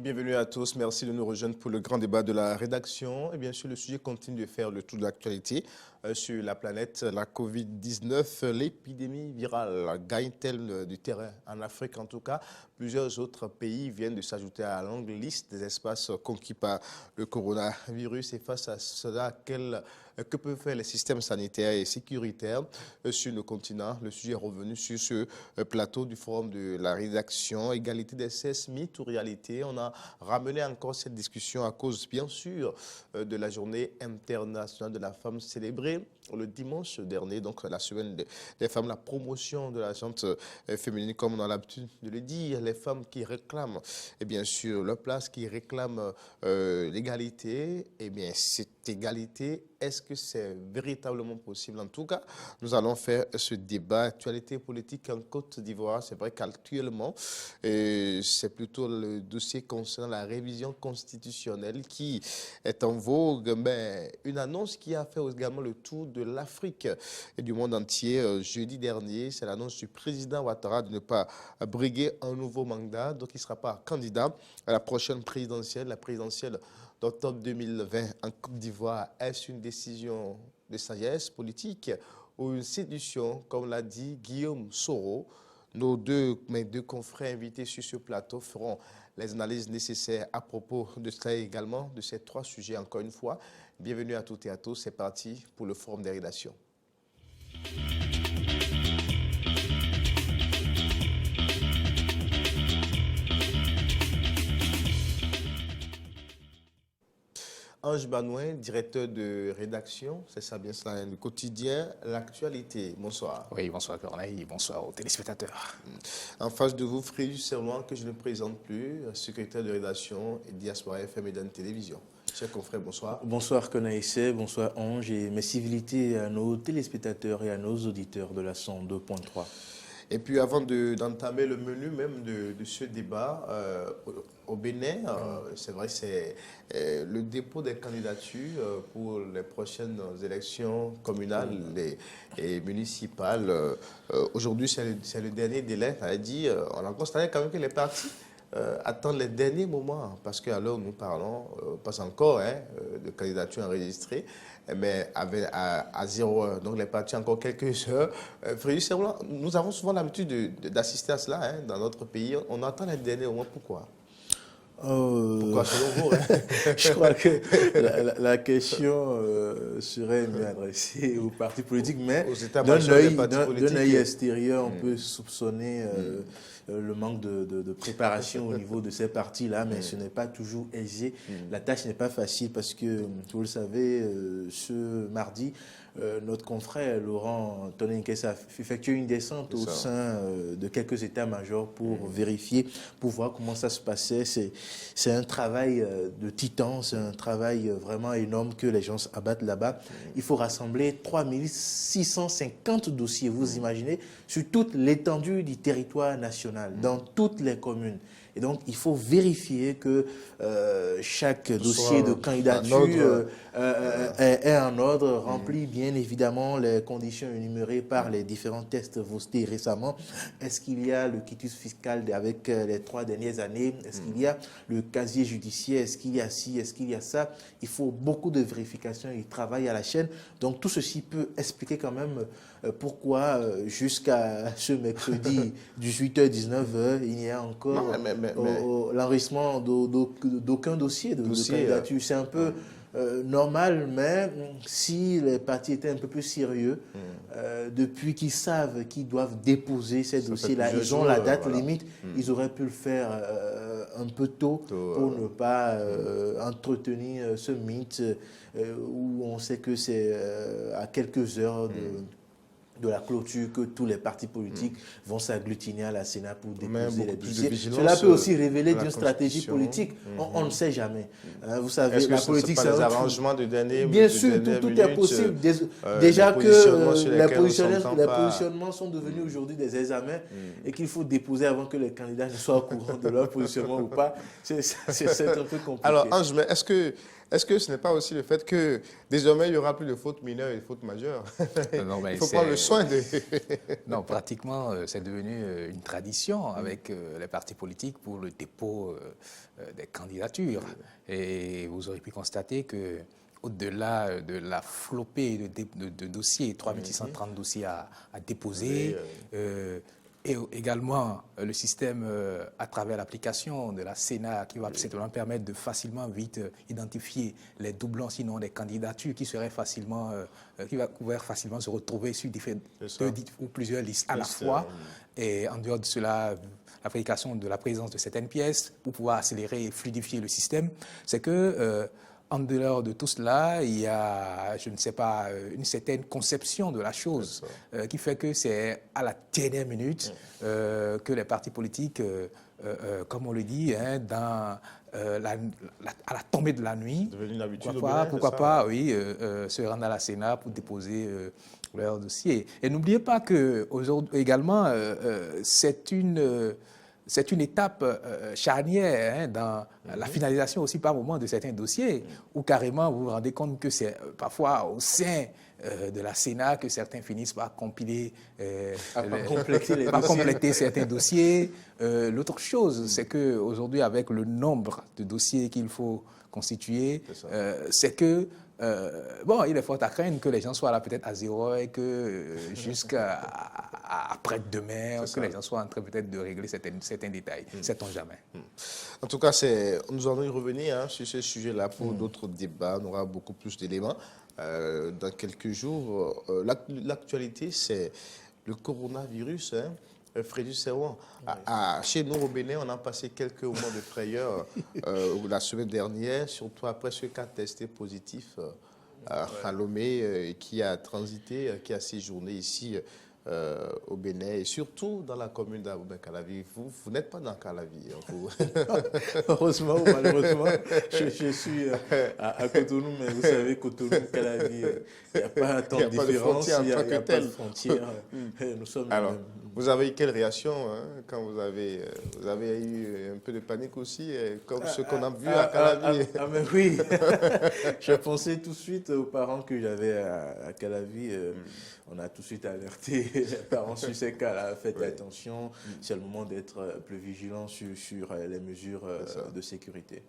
Bienvenue à tous, merci de nous rejoindre pour le grand débat de la rédaction. Et bien sûr, le sujet continue de faire le tour de l'actualité sur la planète. La Covid-19, l'épidémie virale gagne-t-elle du terrain en Afrique en tout cas? Plusieurs autres pays viennent de s'ajouter à la longue liste des espaces conquis par le coronavirus. Et face à cela, que peuvent faire les systèmes sanitaires et sécuritaires sur le continent? Le sujet est revenu sur ce plateau du forum de la rédaction. Égalité des sexes, mythe ou réalité? On a ramené encore cette discussion à cause, bien sûr, de la journée internationale de la femme célébrée le dimanche dernier, donc la semaine des femmes, la promotion de la gente féminine, comme on a l'habitude de le dire, les femmes qui réclament, et bien sûr, leur place, qui réclament l'égalité. Et bien, cette égalité, est-ce que c'est véritablement possible? En tout cas, nous allons faire ce débat actualité politique en Côte d'Ivoire. C'est vrai qu'actuellement, c'est plutôt le dossier concernant la révision constitutionnelle qui est en vogue, mais une annonce qui a fait également le tour de l'Afrique et du monde entier jeudi dernier. C'est l'annonce du président Ouattara de ne pas briguer un nouveau mandat, donc il ne sera pas candidat à la prochaine présidentielle, la présidentielle d'octobre 2020 en Côte d'Ivoire. Est-ce une décision de sagesse politique ou une séduction, comme l'a dit Guillaume Soro? Mes deux confrères invités sur ce plateau feront les analyses nécessaires à propos de cela et également de ces trois sujets. Encore une fois, bienvenue à toutes et à tous. C'est parti pour le forum des rédactions. Ange Banouin, directeur de rédaction, c'est ça bien cela, le quotidien, l'actualité. Bonsoir. Oui, bonsoir Corneille, bonsoir aux téléspectateurs. En face de vous, Frédéric Serment, que je ne présente plus, secrétaire de rédaction et Diaspora FM et Télévision. Chers confrères, bonsoir. Bonsoir Corneille, bonsoir Ange et mes civilités à nos téléspectateurs et à nos auditeurs de la 102.3. Et puis avant d'entamer le menu même de ce débat, au Bénin, c'est vrai, c'est le dépôt des candidatures pour les prochaines élections communales et municipales. Aujourd'hui, c'est le dernier délai. On a constaté quand même que les partis attendent les derniers moments, parce qu'à l'heure où nous parlons, pas encore de candidatures enregistrées, mais à 0 heure. Donc les partis encore quelques heures. Frédéric Serment, nous avons souvent l'habitude d'assister à cela dans notre pays. On attend les derniers moments. Pourquoi? Pourquoi selon vous? Je crois que la question serait mieux adressée aux partis politiques, mais d'un œil extérieur, on peut soupçonner le manque de préparation au niveau de ces partis-là, mais ce n'est pas toujours aisé. La tâche n'est pas facile parce que, vous le savez, ce mardi, notre confrère Laurent Toné Nkessa effectue une descente au sein de quelques états-majors pour vérifier, pour voir comment ça se passait. C'est un travail de titan, c'est un travail vraiment énorme que les gens abattent là-bas. Il faut rassembler 3650 dossiers, vous imaginez, sur toute l'étendue du territoire national, dans toutes les communes. Et donc, il faut vérifier que chaque dossier de candidature est en ordre, remplit bien évidemment les conditions énumérées par les différents tests votés récemment. Est-ce qu'il y a le quitus fiscal avec les 3 dernières années? Est-ce qu'il y a le casier judiciaire? Est-ce qu'il y a ci? Est-ce qu'il y a ça? Il faut beaucoup de vérifications et travail à la chaîne. Donc, tout ceci peut expliquer quand même pourquoi jusqu'à ce mercredi 18h-19h, il n'y a encore l'enregistrement d'aucun dossier de candidature. C'est un peu normal, mais si les partis étaient un peu plus sérieux, depuis qu'ils savent qu'ils doivent déposer ces dossiers-là, ils ont la date limite, ils auraient pu le faire un peu tôt pour ne pas entretenir ce mythe où on sait que c'est à quelques heures de la clôture que tous les partis politiques vont s'agglutiner à la Sénat pour déposer les dossiers. Cela peut aussi révéler d'une stratégie politique. On ne sait jamais. Vous savez, la politique, c'est des arrangements de dernier Bien sûr, tout est possible. Déjà que les positionnements sont devenus aujourd'hui des examens et qu'il faut déposer avant que les candidats ne soient au courant de leur positionnement ou pas. C'est un peu compliqué. Alors, Ange, mais Est-ce que ce n'est pas aussi le fait que désormais, il n'y aura plus de fautes mineures et de fautes majeures? Non, mais il faut prendre le soin de... Non, pratiquement, c'est devenu une tradition avec les partis politiques pour le dépôt des candidatures. Et vous aurez pu constater que au-delà de la flopée de dossiers, 3630 dossiers à déposer, et également le système à travers l'application de la Sénat qui va simplement permettre de facilement vite identifier les doublons, sinon des candidatures qui seraient facilement, qui va pouvoir facilement se retrouver sur deux ou plusieurs listes à la fois. Et en dehors de cela, l'application de la présence de certaines pièces pour pouvoir accélérer et fluidifier le système, c'est que en dehors de tout cela, il y a, je ne sais pas, une certaine conception de la chose qui fait que c'est à la dernière minute que les partis politiques, comme on le dit, hein, à la tombée de la nuit, pourquoi pas, oui, se rendre à la Sénat pour déposer leur dossier. Et n'oubliez pas qu'aujourd'hui également, c'est une étape charnière hein, dans la finalisation aussi par moment de certains dossiers où carrément vous vous rendez compte que c'est parfois au sein de la Sénat que certains finissent par compiler, compléter certains dossiers. L'autre chose, c'est qu'aujourd'hui, avec le nombre de dossiers qu'il faut constituer, c'est que bon, il est fort à craindre que les gens soient là peut-être à zéro et que jusqu'à après-demain, que les gens soient en train peut-être de régler certains détails. Sait-on jamais. En tout cas, nous allons y revenir hein, sur ce sujet-là pour d'autres débats. On aura beaucoup plus d'éléments dans quelques jours. L'actualité, c'est le coronavirus. Hein. Frédéric Serwan, chez nous au Bénin, on a passé quelques moments de frayeur la semaine dernière, surtout après ce cas testé positif à Lomé qui a transité, qui a séjourné ici au Bénin et surtout dans la commune d'Aboubakalavi. Vous n'êtes pas dans Calavi. Heureusement ou malheureusement, je suis à Cotonou, mais vous savez, Cotonou, Calavi, il n'y a pas tant de différence, il n'y a pas de frontières. Nous sommes vous avez eu quelle réaction hein, quand vous avez eu un peu de panique aussi, comme ce qu'on a vu à Calavi? Mais oui, je pensais tout de suite aux parents que j'avais à Calavi. On a tout de suite alerté les parents sur ces cas-là. Faites attention, c'est le moment d'être plus vigilant sur les mesures de sécurité.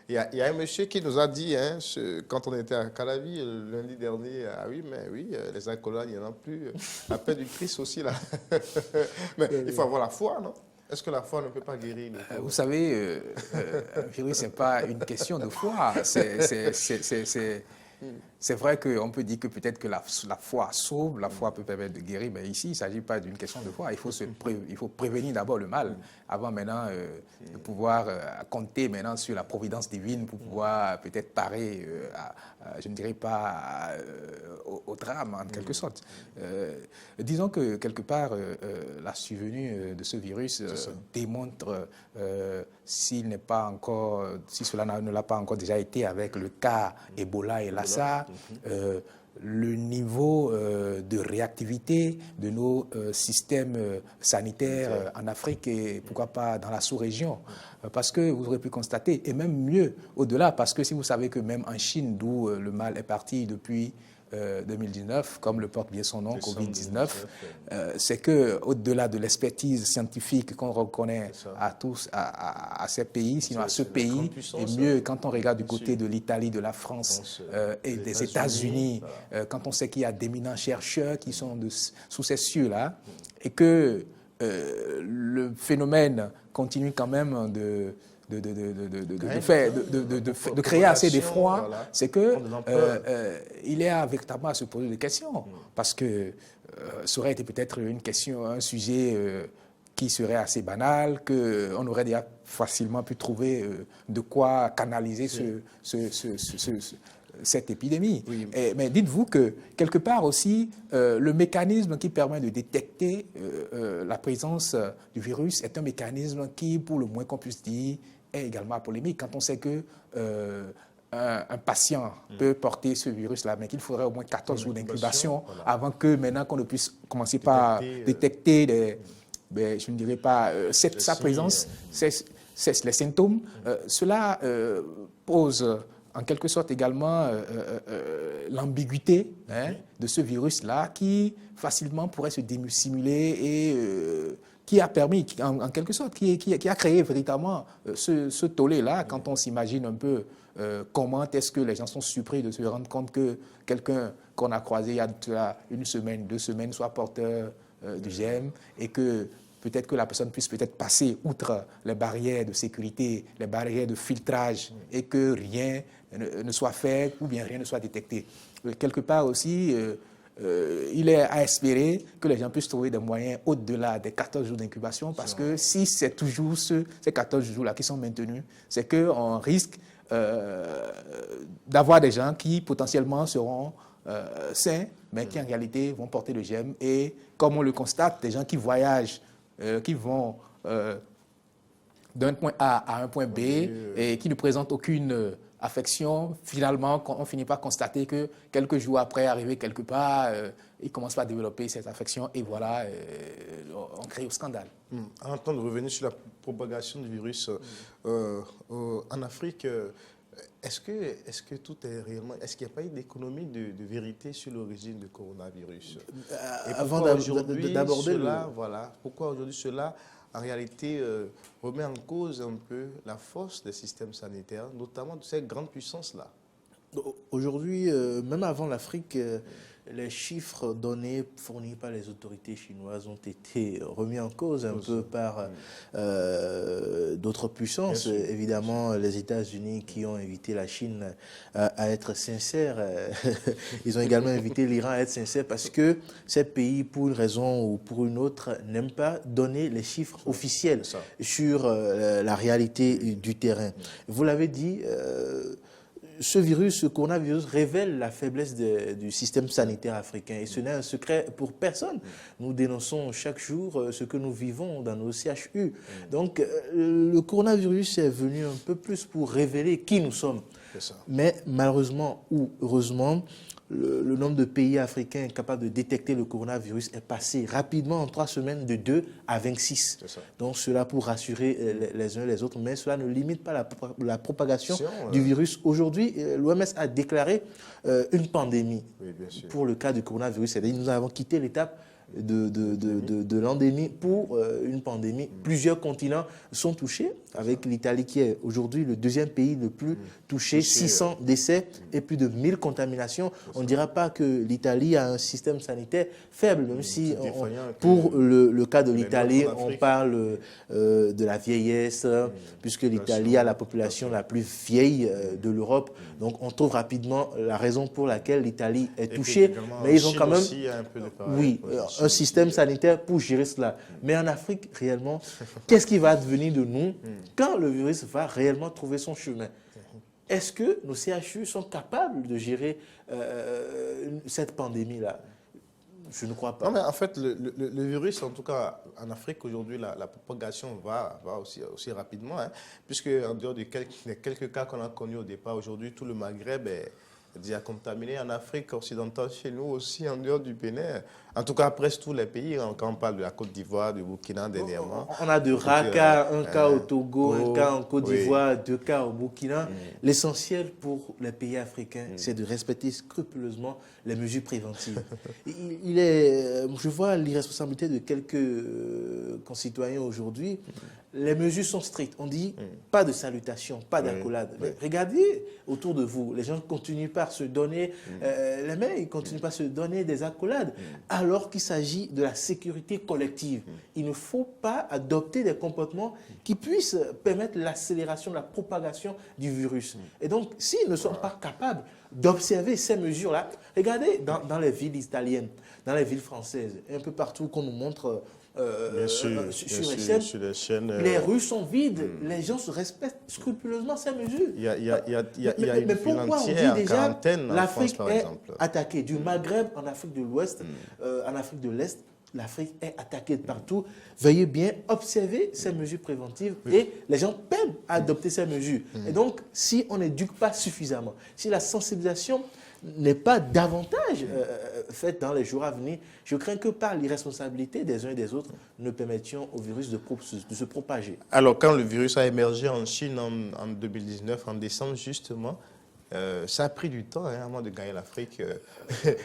Il y a un monsieur qui nous a dit, hein, quand on était à Calavi le lundi dernier, ah oui, mais oui, les alcooliques, il n'y en a plus. Appel du Christ aussi, là. Mais il faut avoir la foi, non? Est-ce que la foi ne peut pas guérir vous savez, un virus, ce n'est pas une question de foi. C'est vrai qu'on peut dire que peut-être que la foi sauve, la foi peut permettre de guérir, mais ici, il ne s'agit pas d'une question de foi. Il faut prévenir d'abord le mal, avant maintenant de pouvoir compter maintenant sur la providence divine pour pouvoir peut-être parer, je ne dirais pas au drame en quelque sorte. Disons que quelque part, la survenue de ce virus démontre, si cela ne l'a pas encore déjà été avec le cas Ebola et Lassa, le niveau de réactivité de nos systèmes sanitaires en Afrique et pourquoi pas dans la sous-région. Parce que vous aurez pu constater, et même mieux au-delà, parce que si vous savez que même en Chine, d'où le mal est parti depuis 2019, comme le porte bien son nom, Covid-19, c'est qu'au-delà de l'expertise scientifique qu'on reconnaît à ces pays, sinon à ce pays, et mieux quand on regarde du côté de l'Italie, de la France et des États-Unis, quand on sait qu'il y a d'éminents chercheurs qui sont sous ces cieux-là, et que le phénomène continue quand même de créer assez d'effroi, c'est que il est véritablement à se poser des questions, parce que ça aurait été peut-être un sujet qui serait assez banal, qu'on aurait déjà facilement pu trouver de quoi canaliser cette épidémie. Oui. Mais dites-vous que, quelque part aussi, le mécanisme qui permet de détecter la présence du virus est un mécanisme qui, pour le moins qu'on puisse dire, est également polémique. Quand on sait que un patient peut porter ce virus-là, mais qu'il faudrait au moins 14 jours d'incubation avant que, maintenant, qu'on ne puisse commencer par détecter je ne dirais pas sa présence, les symptômes, cela pose en quelque sorte également l'ambiguïté de ce virus-là qui facilement pourrait se dissimuler et qui a permis, en quelque sorte, qui a créé véritablement ce tollé-là quand on s'imagine un peu comment est-ce que les gens sont surpris de se rendre compte que quelqu'un qu'on a croisé il y a une semaine, 2 semaines, soit porteur du germe et que peut-être que la personne puisse peut-être passer outre les barrières de sécurité, les barrières de filtrage et que rien ne soit fait ou bien rien ne soit détecté. Quelque part aussi, il est à espérer que les gens puissent trouver des moyens au-delà des 14 jours d'incubation parce que si c'est toujours ces 14 jours-là qui sont maintenus, c'est qu'on risque d'avoir des gens qui potentiellement seront sains, mais qui en réalité vont porter le germe. Et comme on le constate, des gens qui voyagent, qui vont d'un point A à un point B et qui ne présentent aucune affection, finalement, on finit par constater que quelques jours après, arriver quelque part, ils commencent à développer cette affection et voilà, on crée au scandale. En train de revenir sur la propagation du virus en Afrique, est-ce que tout est réellement... Est-ce qu'il n'y a pas eu d'économie de vérité sur l'origine du coronavirus? Avant d'aborder cela, voilà, pourquoi aujourd'hui cela, en réalité, remet en cause un peu la force des systèmes sanitaires, notamment de ces grandes puissances-là? Aujourd'hui, même avant l'Afrique, les chiffres donnés, fournis par les autorités chinoises ont été remis en cause un peu par d'autres puissances. Évidemment, les États-Unis qui ont invité la Chine à être sincère. Ils ont également invité l'Iran à être sincère parce que ces pays, pour une raison ou pour une autre, n'aiment pas donner les chiffres officiels sur la réalité du terrain. Vous l'avez dit, ce coronavirus révèle la faiblesse du système sanitaire africain et ce n'est un secret pour personne. Nous dénonçons chaque jour ce que nous vivons dans nos CHU. Donc le coronavirus est venu un peu plus pour révéler qui nous sommes. Mais malheureusement ou heureusement, le nombre de pays africains capables de détecter le coronavirus est passé rapidement en 3 semaines de 2 à 26. Donc cela pour rassurer les uns les autres, mais cela ne limite pas la propagation du virus. Aujourd'hui, l'OMS a déclaré une pandémie pour le cas du coronavirus. C'est-à-dire que nous avons quitté l'étape de l'endémie pour une pandémie. Plusieurs continents sont touchés, avec l'Italie qui est aujourd'hui le 2e pays le plus touché, 600 décès et plus de 1000 contaminations. On ne dira pas que l'Italie a un système sanitaire faible, même si pour le cas de l'Italie, on parle de la vieillesse, puisque l'Italie a la population la plus vieille de l'Europe. Donc on trouve rapidement la raison pour laquelle l'Italie est touchée, mais ils ont quand même un système sanitaire pour gérer cela. Mais en Afrique, réellement, qu'est-ce qui va advenir de nous quand le virus va réellement trouver son chemin? Est-ce que nos CHU sont capables de gérer cette pandémie-là? Je ne crois pas. Non, mais en fait, le virus, en tout cas en Afrique aujourd'hui, la propagation va aussi rapidement, puisque en dehors des quelques cas qu'on a connus au départ, aujourd'hui, tout le Maghreb est déjà contaminé. En Afrique occidentale, chez nous aussi, en dehors du Bénin, en tout cas presque tous les pays, quand on parle de la Côte d'Ivoire, du Burkina dernièrement. On a de rares cas, un cas au Togo, un cas en Côte d'Ivoire, 2 cas au Burkina. L'essentiel pour les pays africains, c'est de respecter scrupuleusement les mesures préventives. Je vois l'irresponsabilité de quelques concitoyens aujourd'hui. Les mesures sont strictes. On dit pas de salutation, pas d'accolade. Regardez autour de vous. Les gens continuent par se donner les mains, ils continuent par se donner des accolades, alors qu'il s'agit de la sécurité collective. Il ne faut pas adopter des comportements qui puissent permettre l'accélération de la propagation du virus. Et donc, s'ils ne sont pas capables d'observer ces mesures-là, regardez dans les villes italiennes, dans les villes françaises, un peu partout qu'on nous montre sur les chaînes, les rues sont vides, les gens se respectent scrupuleusement ces mesures. Il y a une ville entière en quarantaine en France, par exemple. L'Afrique est attaquée, du Maghreb en Afrique de l'Ouest, en Afrique de l'Est, l'Afrique est attaquée de partout. Veuillez bien observer ces mesures préventives et les gens peinent à adopter ces mesures. Et donc, si on n'éduque pas suffisamment, si la sensibilisation n'est pas davantage faite dans les jours à venir, je crains que par l'irresponsabilité des uns et des autres, nous permettions au virus de se propager. Alors, quand le virus a émergé en Chine en 2019, en décembre justement, ça a pris du temps avant de gagner l'Afrique.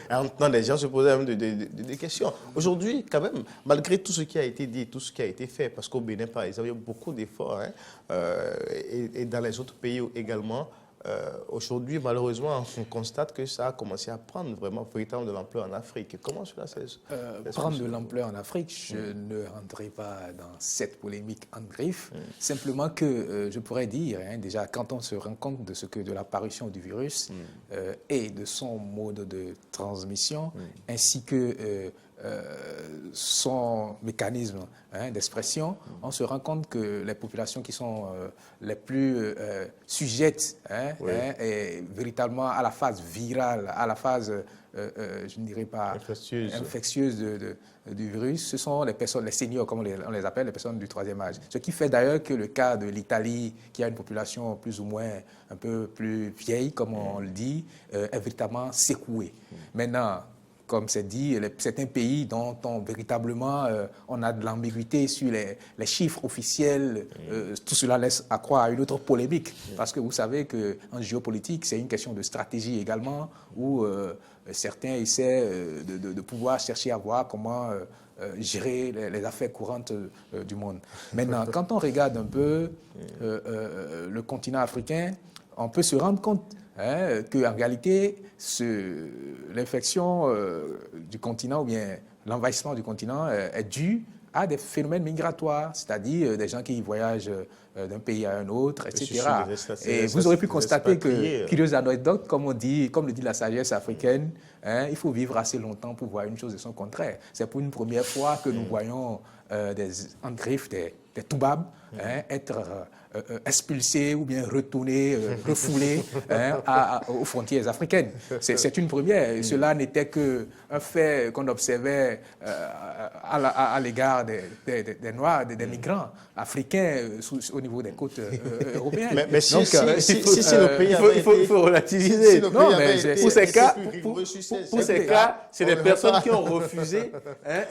En temps, les gens se posaient même des questions. Aujourd'hui, quand même, malgré tout ce qui a été dit, tout ce qui a été fait, parce qu'au Bénin, par exemple, il y a beaucoup d'efforts, et dans les autres pays également, aujourd'hui, malheureusement, on constate que ça a commencé à prendre vraiment véritablement de l'ampleur en Afrique. Comment cela s'est prendre de l'ampleur en Afrique, je ne rentrerai pas dans cette polémique en griffe. Simplement que je pourrais dire, déjà, quand on se rend compte de l'apparition du virus et de son mode de transmission, ainsi que son mécanisme d'expression, on se rend compte que les populations qui sont les plus sujettes et véritablement à la phase virale, à la phase, je ne dirais pas infectieuse du virus, ce sont les personnes, les seniors, comme on les appelle, les personnes du troisième âge. Ce qui fait d'ailleurs que le cas de l'Italie, qui a une population plus ou moins un peu plus vieille, comme on le dit, est véritablement secouée. Maintenant, comme c'est dit, certains pays dont véritablement on a de l'ambiguïté sur les chiffres officiels, tout cela laisse à croire à une autre polémique. Parce que vous savez qu'en géopolitique, c'est une question de stratégie également, où certains essaient de pouvoir chercher à voir comment gérer les affaires courantes du monde. Maintenant, quand on regarde un peu le continent africain, on peut se rendre compte qu'en réalité, l'infection du continent ou bien l'envahissement du continent est dû à des phénomènes migratoires, c'est-à-dire des gens qui voyagent d'un pays à un autre, etc. Et vous aurez pu constater que, curieuse anecdote, comme le dit la sagesse africaine, il faut vivre assez longtemps pour voir une chose de son contraire. C'est pour une première fois que nous voyons en griffe des toubabs être expulsés ou bien retournés, refoulés aux frontières africaines. C'est une première. Et cela n'était qu'un fait qu'on observait à l'égard des Noirs, des migrants africains au niveau des côtes européennes. Mais si le pays il faut relativiser. Non, mais pour ces cas, c'est les personnes qui ont refusé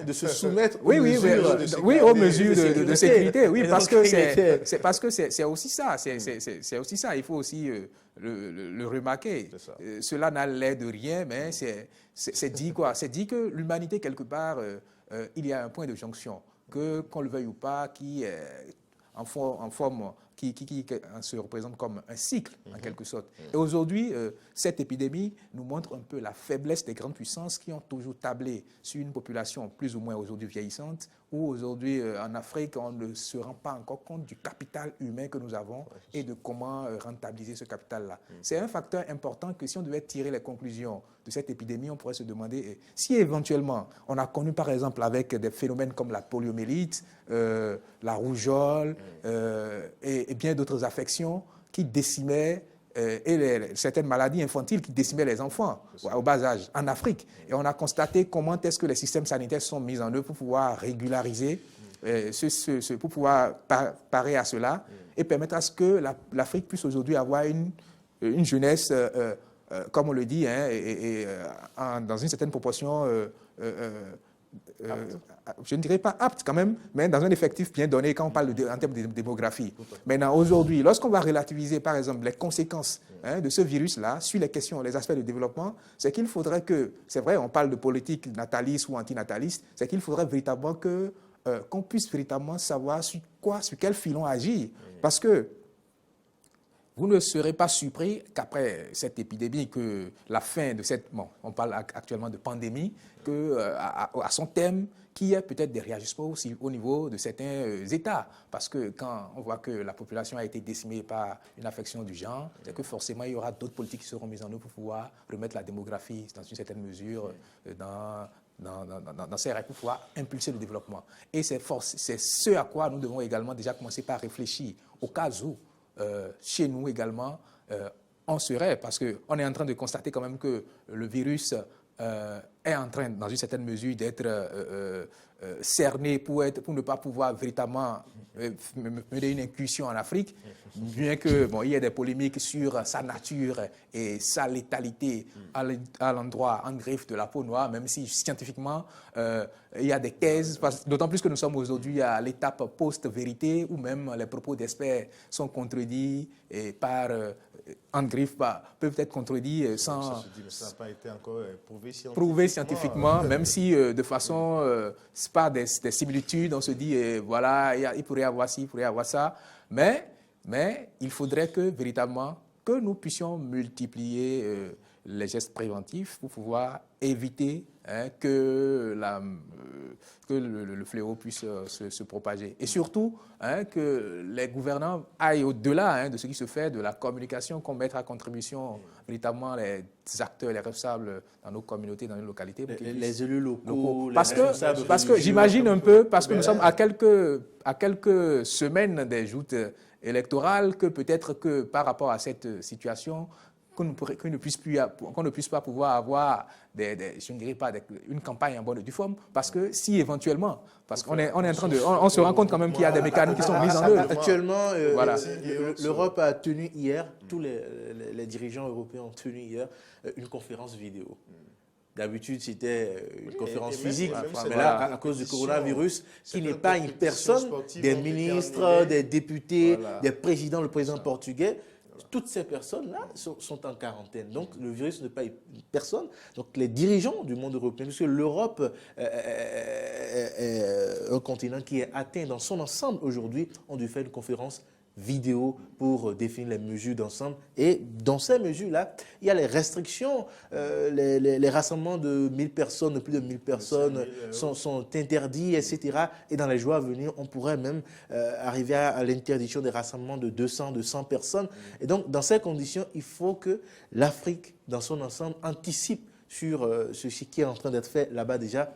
de se soumettre aux mesures de sécurité. Oui, parce que c'est aussi ça. C'est aussi ça. Il faut aussi le remarquer. Cela n'a l'air de rien, mais c'est dit quoi? C'est dit que l'humanité, quelque part, il y a un point de jonction, qu'on le veuille ou pas, qui est en forme qui se représente comme un cycle, en quelque sorte. Et aujourd'hui, cette épidémie nous montre un peu la faiblesse des grandes puissances qui ont toujours tablé sur une population plus ou moins aujourd'hui vieillissante, où aujourd'hui, en Afrique, on ne se rend pas encore compte du capital humain que nous avons et de comment rentabiliser ce capital-là. C'est un facteur important que si on devait tirer les conclusions de cette épidémie, on pourrait se demander si éventuellement on a connu, par exemple, avec des phénomènes comme la poliomyélite, la rougeole et bien d'autres affections qui décimaient et certaines maladies infantiles qui décimaient les enfants au bas âge en Afrique. Et on a constaté comment est-ce que les systèmes sanitaires sont mis en œuvre pour pouvoir régulariser, pour pouvoir parer à cela et permettre à ce que l'Afrique puisse aujourd'hui avoir une jeunesse, comme on le dit, dans une certaine proportion, je ne dirais pas apte quand même, mais dans un effectif bien donné quand on parle en termes de démographie. Maintenant, aujourd'hui, lorsqu'on va relativiser, par exemple, les conséquences de ce virus-là sur les aspects de développement, c'est qu'il faudrait que, c'est vrai, on parle de politique nataliste ou antinataliste, c'est qu'il faudrait véritablement qu'on puisse véritablement savoir sur quel filon agir. Parce que vous ne serez pas surpris qu'après cette épidémie, que la fin de cette... Bon, on parle actuellement de pandémie, à son terme, qu'il y ait peut-être des réajustements aussi au niveau de certains États. Parce que quand on voit que la population a été décimée par une affection du genre, c'est que forcément, il y aura d'autres politiques qui seront mises en œuvre pour pouvoir remettre la démographie dans une certaine mesure dans ces règles pour pouvoir impulser le développement. Et c'est ce à quoi nous devons également déjà commencer par réfléchir au cas où chez nous également, on serait, parce qu'on est en train de constater quand même que le virus est en train, dans une certaine mesure, d'être cerné pour ne pas pouvoir véritablement mener une incursion en Afrique, bien que il y ait des polémiques sur sa nature et sa létalité à l'endroit en griffe de la peau noire, même si scientifiquement il y a des thèses, d'autant plus que nous sommes aujourd'hui à l'étape post-vérité où même les propos d'experts sont contredits et par en griffe peuvent être contredits sans ça n'a pas été encore prouvé scientifiquement, même si de façon par des similitudes, on se dit voilà, il pourrait y avoir ci, il pourrait y avoir ça, mais il faudrait que véritablement que nous puissions multiplier les gestes préventifs pour pouvoir éviter que le fléau puisse se propager. Et surtout, que les gouvernants aillent au-delà de ce qui se fait, de la communication, qu'on mette à contribution véritablement les acteurs, les responsables dans nos communautés, dans nos localités. Les élus locaux, parce que j'imagine un peu, parce que nous sommes à quelques semaines des joutes électorales, que peut-être que par rapport à cette situation, qu'on ne puisse pas pouvoir avoir je ne dirais pas une campagne en bonne et due forme, parce que si éventuellement, parce qu'on est en train on se rend compte quand même qu'il y a des mécanismes qui sont mis en œuvre. Actuellement, l'Europe a tenu hier, tous les dirigeants européens ont tenu hier une conférence vidéo. D'habitude, c'était une conférence physique, mais là, à cause du coronavirus, qui n'est pas une personne, des ministres, des députés, des présidents, le président portugais, toutes ces personnes-là sont en quarantaine. Donc, le virus n'est pas une personne. Donc, les dirigeants du monde européen, puisque l'Europe est un continent qui est atteint dans son ensemble aujourd'hui, ont dû faire une conférence vidéo pour définir les mesures d'ensemble. Et dans ces mesures-là, il y a les restrictions. Les rassemblements de 1000 personnes, de plus de 1000 personnes sont interdits, etc. Et dans les jours à venir, on pourrait même arriver à l'interdiction des rassemblements de 200, de 100 personnes. Et donc, dans ces conditions, il faut que l'Afrique, dans son ensemble, anticipe sur ce qui est en train d'être fait là-bas déjà.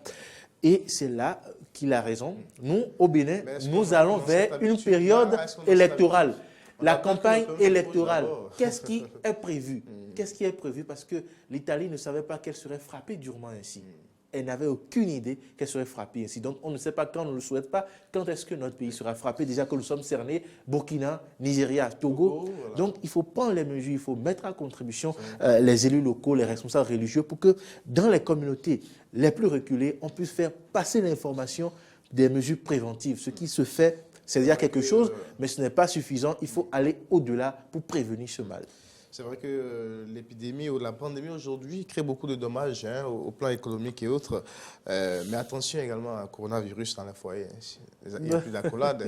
Et c'est là qu'il a raison. Nous, au Bénin, nous allons vers une période électorale. La campagne électorale, qu'est-ce qui est prévu? Qu'est-ce qui est prévu? Parce que l'Italie ne savait pas qu'elle serait frappée durement ainsi. Elle n'avait aucune idée qu'elle serait frappée ainsi. Donc, on ne sait pas quand, on ne le souhaite pas, quand est-ce que notre pays sera frappé. Déjà que nous sommes cernés, Burkina, Nigeria, Togo. Voilà. Donc, il faut prendre les mesures, il faut mettre à contribution les élus locaux, les responsables religieux pour que dans les communautés les plus reculées, on puisse faire passer l'information des mesures préventives. Ce qui se fait, c'est déjà quelque chose, mais ce n'est pas suffisant. Il faut aller au-delà pour prévenir ce mal. C'est vrai que l'épidémie ou la pandémie aujourd'hui crée beaucoup de dommages au plan économique et autres. Mais attention également à coronavirus dans les foyers. Il n'y a plus d'accolade.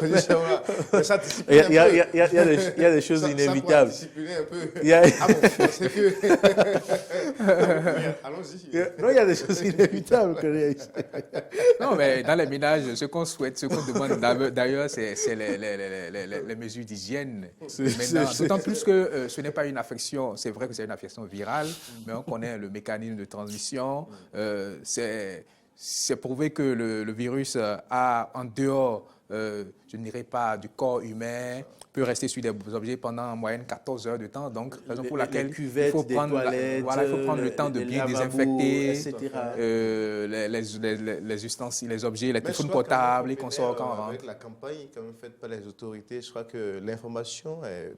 Il y a des choses inévitables. Allons-y. Non, il y a des choses inévitables. Non, mais dans les ménages, ce qu'on souhaite, ce qu'on demande d'ailleurs, c'est les mesures d'hygiène. D'autant plus que ce n'est pas une affection, c'est vrai que c'est une affection virale, mais on connaît le mécanisme de transmission. C'est prouvé que le virus a en dehors, je ne dirais pas du corps humain, peut rester sur des objets pendant en moyenne 14 heures de temps. Donc, raison pour laquelle il faut prendre le temps de bien désinfecter les ustensiles, les objets, les téléphones portables, les consorts quand on rentre. Avec la campagne quand même faite par les autorités, je crois que l'information est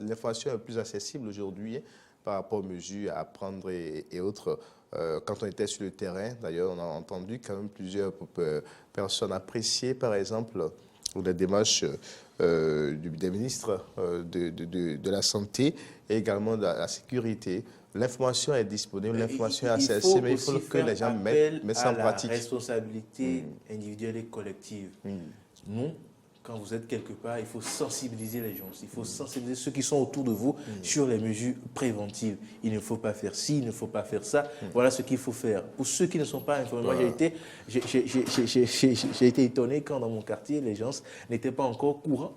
l'information est plus accessible aujourd'hui par rapport aux mesures à prendre et autres. Quand on était sur le terrain, d'ailleurs, on a entendu quand même plusieurs personnes apprécier, par exemple, les démarches des ministres de la Santé et également de la Sécurité. L'information est disponible, l'information est accessible, mais il faut que les gens mettent ça en pratique. La responsabilité individuelle et collective. Nous, quand vous êtes quelque part, il faut sensibiliser les gens. Il faut sensibiliser ceux qui sont autour de vous sur les mesures préventives. Il ne faut pas faire ci, il ne faut pas faire ça. Voilà ce qu'il faut faire. Pour ceux qui ne sont pas informés, moi j'ai été étonné quand dans mon quartier, les gens n'étaient pas encore courants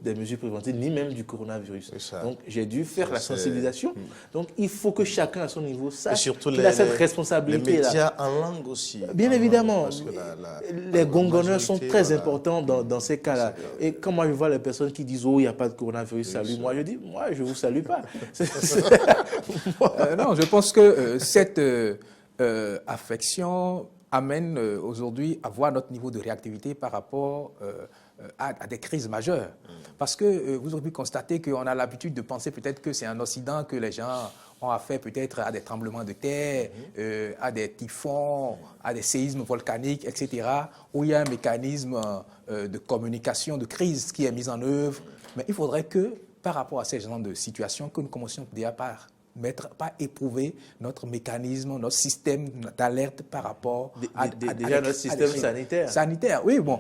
des mesures préventives, ni même du coronavirus. Donc, j'ai dû faire la sensibilisation. Donc, il faut que chacun à son niveau sache qu'il a cette responsabilité-là. Les médias en langue aussi. Bien évidemment. Les gongonneurs sont très importants dans ces cas-là. Et quand moi, je vois les personnes qui disent « Oh, il n'y a pas de coronavirus, salut », moi, je dis « Moi, je ne vous salue pas. » Non, je pense que cette affection amène aujourd'hui à voir notre niveau de réactivité par rapport à des crises majeures. Parce que vous aurez pu constater qu'on a l'habitude de penser peut-être que c'est en Occident que les gens ont affaire peut-être à des tremblements de terre, à des typhons, à des séismes volcaniques, etc., où il y a un mécanisme de communication, de crise qui est mis en œuvre. Mais il faudrait que, par rapport à ces genres de situations, que nous commencions déjà par éprouver notre mécanisme, notre système d'alerte par rapport à déjà notre système sanitaire. Sanitaire, oui, bon,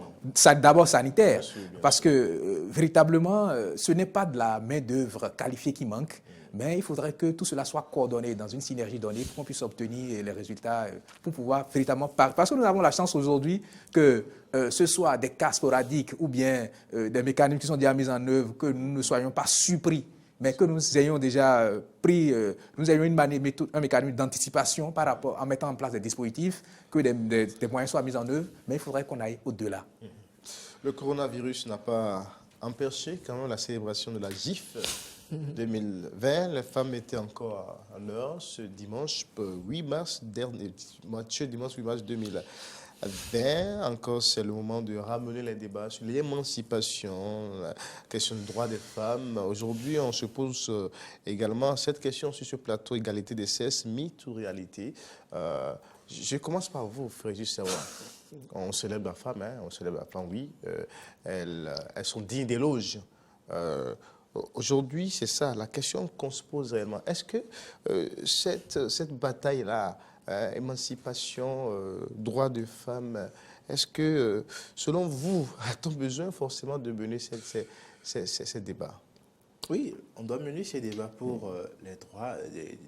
d'abord sanitaire, parce que véritablement, ce n'est pas de la main-d'œuvre qualifiée qui manque, mais il faudrait que tout cela soit coordonné dans une synergie donnée pour qu'on puisse obtenir les résultats, pour pouvoir véritablement parler. Parce que nous avons la chance aujourd'hui que ce soit des cas sporadiques ou bien des mécanismes qui sont déjà mis en œuvre, que nous ne soyons pas surpris, mais que nous ayons déjà pris, nous ayons un mécanisme d'anticipation par rapport en mettant en place des dispositifs, que des moyens soient mis en œuvre, mais il faudrait qu'on aille au-delà. Le coronavirus n'a pas empêché quand même la célébration de la GIF 2020. Les femmes étaient encore en heure ce dimanche 8 mars dernier, dimanche 8 mars 2020. Encore, c'est le moment de ramener les débats sur l'émancipation, la question du droit des femmes. Aujourd'hui, on se pose également cette question sur ce plateau, égalité des sexes, mythe ou réalité. Je commence par vous, Frédéric Serrois. On célèbre la femme, on célèbre la femme, oui. Elles sont dignes d'éloges. Aujourd'hui, c'est ça, la question qu'on se pose réellement. Est-ce que cette bataille-là, émancipation, droits de femmes, est-ce que, selon vous, a-t-on besoin forcément de mener ces débats? Oui, on doit mener ces débats pour les droits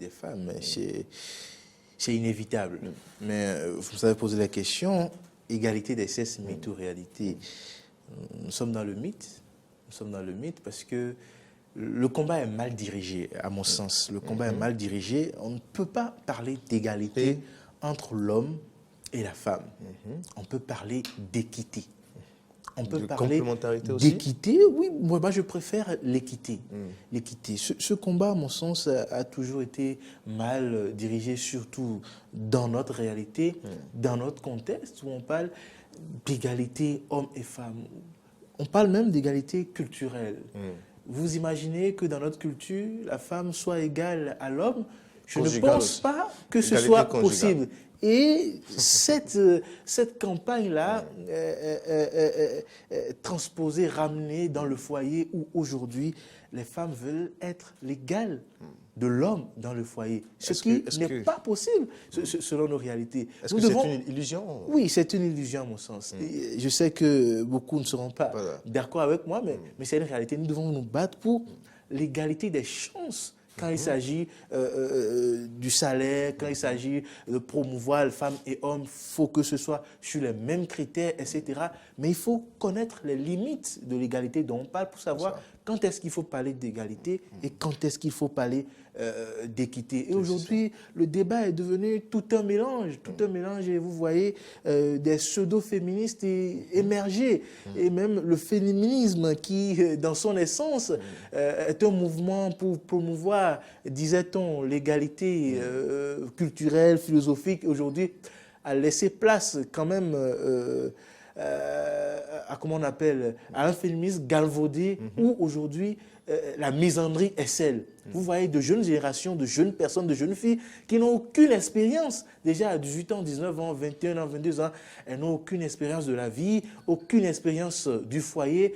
des femmes. C'est inévitable. Mais vous avez posé la question, égalité des sexes, mythe ou réalité. Nous sommes dans le mythe. Nous sommes dans le mythe parce que le combat est mal dirigé, à mon sens. Le combat est mal dirigé. On ne peut pas parler d'égalité entre l'homme et la femme. On peut parler d'équité. On peut parler d'équité. Oui, moi je préfère l'équité. L'équité. Ce combat, à mon sens, a toujours été mal dirigé, surtout dans notre réalité, dans notre contexte où on parle d'égalité hommes et femmes. On parle même d'égalité culturelle. Vous imaginez que dans notre culture, la femme soit égale à l'homme? Je ne pense pas que ce soit possible. Et cette campagne-là, transposée, ramenée dans le foyer où aujourd'hui, les femmes veulent être l'égale de l'homme dans le foyer. Ce qui n'est pas possible selon nos réalités. Est-ce que c'est une illusion? Oui, c'est une illusion à mon sens. Je sais que beaucoup ne seront pas d'accord avec moi, mais c'est une réalité. Nous devons nous battre pour l'égalité des chances. Quand il s'agit du salaire, quand il s'agit de promouvoir les femmes et hommes, il faut que ce soit sur les mêmes critères, etc. Mais il faut connaître les limites de l'égalité dont on parle pour savoir quand est-ce qu'il faut parler d'égalité et quand est-ce qu'il faut parler d'équité. Et aujourd'hui, le débat est devenu tout un mélange, et vous voyez des pseudo-féministes émerger, et même le féminisme qui, dans son essence, est un mouvement pour promouvoir, disait-on, l'égalité culturelle, philosophique, aujourd'hui, a laissé place quand même à, comment on appelle, à un féminisme galvaudé où aujourd'hui la misandrie est celle. Vous voyez de jeunes générations, de jeunes personnes, de jeunes filles qui n'ont aucune expérience. Déjà à 18 ans, 19 ans, 21 ans, 22 ans, elles n'ont aucune expérience de la vie, aucune expérience du foyer.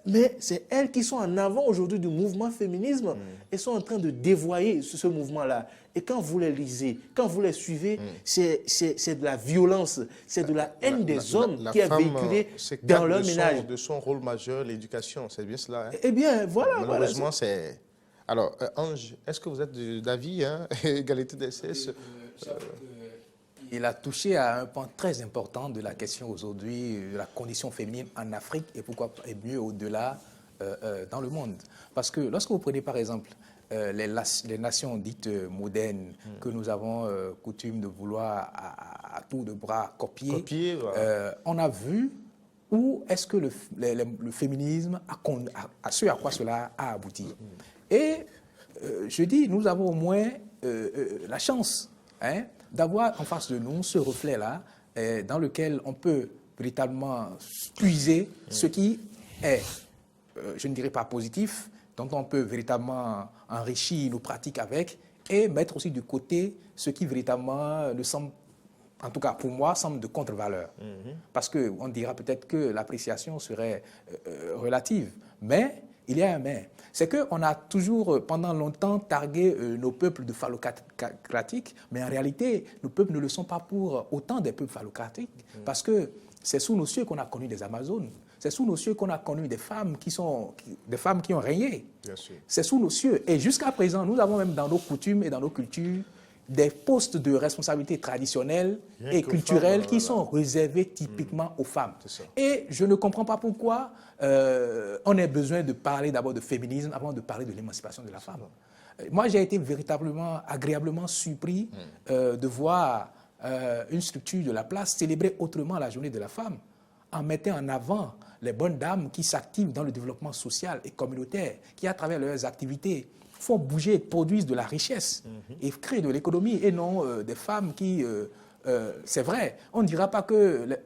Mais c'est elles qui sont en avant aujourd'hui du mouvement féminisme et sont en train de dévoyer ce mouvement-là. Et quand vous les lisez, quand vous les suivez, c'est de la violence, c'est de la haine des hommes qui est véhiculée dans leur ménage. De son rôle majeur, l'éducation, c'est bien cela. Hein? Eh bien, voilà. Malheureusement, c'est... Alors, Ange, est-ce que vous êtes d'avis, égalité des sexes? Il a touché à un point très important de la question aujourd'hui, de la condition féminine en Afrique et pourquoi et mieux au-delà dans le monde. Parce que lorsque vous prenez par exemple les nations dites modernes que nous avons coutume de vouloir à tour de bras copier, voilà. On a vu où est-ce que le féminisme a ce à quoi cela a abouti. Et je dis, nous avons au moins la chance d'avoir en face de nous ce reflet-là dans lequel on peut véritablement puiser ce qui est, je ne dirais pas positif, dont on peut véritablement enrichir nos pratiques avec, et mettre aussi du côté ce qui véritablement ne semble, en tout cas pour moi, semble de contre-valeur. Parce qu'on dira peut-être que l'appréciation serait relative, mais il y a un mais. C'est qu'on a toujours, pendant longtemps, targué nos peuples de phallocratiques, mais en réalité, nos peuples ne le sont pas pour autant des peuples phallocratiques, parce que c'est sous nos cieux qu'on a connu des Amazones, c'est sous nos cieux qu'on a connu des femmes qui ont régné. C'est sous nos cieux. Et jusqu'à présent, nous avons même dans nos coutumes et dans nos cultures des postes de responsabilité traditionnels et culturels qui sont réservés typiquement aux femmes. Et je ne comprends pas pourquoi on a besoin de parler d'abord de féminisme avant de parler de l'émancipation de la femme. Moi, j'ai été véritablement, agréablement surpris de voir une structure de la place célébrer autrement la journée de la femme en mettant en avant les bonnes dames qui s'activent dans le développement social et communautaire, qui, à travers leurs activités, font bouger et produisent de la richesse et créent de l'économie, et non des femmes qui... c'est vrai, on ne dira pas qu'elles